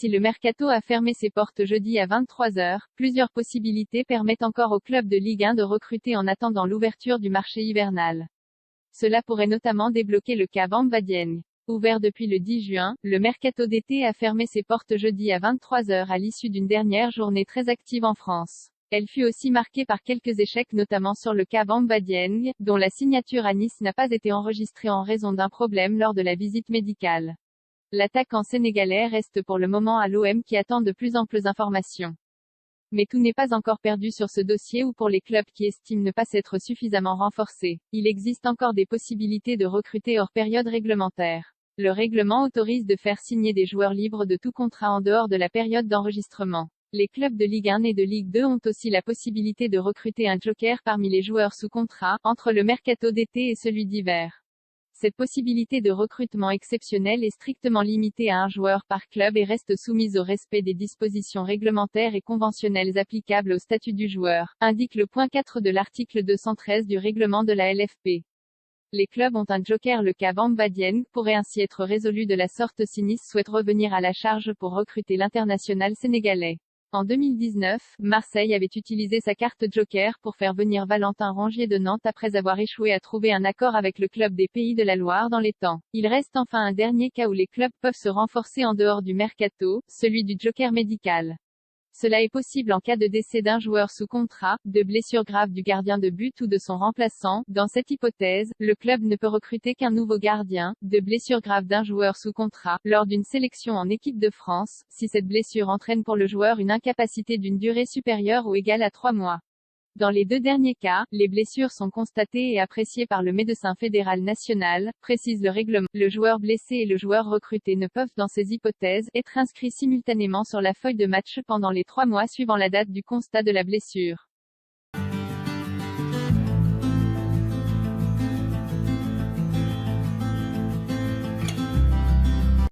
Si le mercato a fermé ses portes jeudi à 23h, plusieurs possibilités permettent encore aux clubs de Ligue 1 de recruter en attendant l'ouverture du marché hivernal. Cela pourrait notamment débloquer le cas Bamba Dieng. Ouvert depuis le 10 juin, le mercato d'été a fermé ses portes jeudi à 23h à l'issue d'une dernière journée très active en France. Elle fut aussi marquée par quelques échecs notamment sur le cas Bamba Dieng, dont la signature à Nice n'a pas été enregistrée en raison d'un problème lors de la visite médicale. L'attaquant sénégalais reste pour le moment à l'OM qui attend de plus amples informations. Mais tout n'est pas encore perdu sur ce dossier ou pour les clubs qui estiment ne pas s'être suffisamment renforcés. Il existe encore des possibilités de recruter hors période réglementaire. Le règlement autorise de faire signer des joueurs libres de tout contrat en dehors de la période d'enregistrement. Les clubs de Ligue 1 et de Ligue 2 ont aussi la possibilité de recruter un joker parmi les joueurs sous contrat, entre le mercato d'été et celui d'hiver. Cette possibilité de recrutement exceptionnel est strictement limitée à un joueur par club et reste soumise au respect des dispositions réglementaires et conventionnelles applicables au statut du joueur, indique le point 4 de l'article 213 du règlement de la LFP. Les clubs ont un joker. Le cas Bamba Dieng pourrait ainsi être résolu de la sorte si Nice souhaite revenir à la charge pour recruter l'international sénégalais. En 2019, Marseille avait utilisé sa carte joker pour faire venir Valentin Rongier de Nantes après avoir échoué à trouver un accord avec le club des Pays de la Loire dans les temps. Il reste enfin un dernier cas où les clubs peuvent se renforcer en dehors du mercato, celui du joker médical. Cela est possible en cas de décès d'un joueur sous contrat, de blessure grave du gardien de but ou de son remplaçant. Dans cette hypothèse, le club ne peut recruter qu'un nouveau gardien, de blessure grave d'un joueur sous contrat, lors d'une sélection en équipe de France, si cette blessure entraîne pour le joueur une incapacité d'une durée supérieure ou égale à 3 mois. Dans les deux derniers cas, les blessures sont constatées et appréciées par le médecin fédéral national, précise le règlement. Le joueur blessé et le joueur recruté ne peuvent dans ces hypothèses être inscrits simultanément sur la feuille de match pendant les 3 mois suivant la date du constat de la blessure.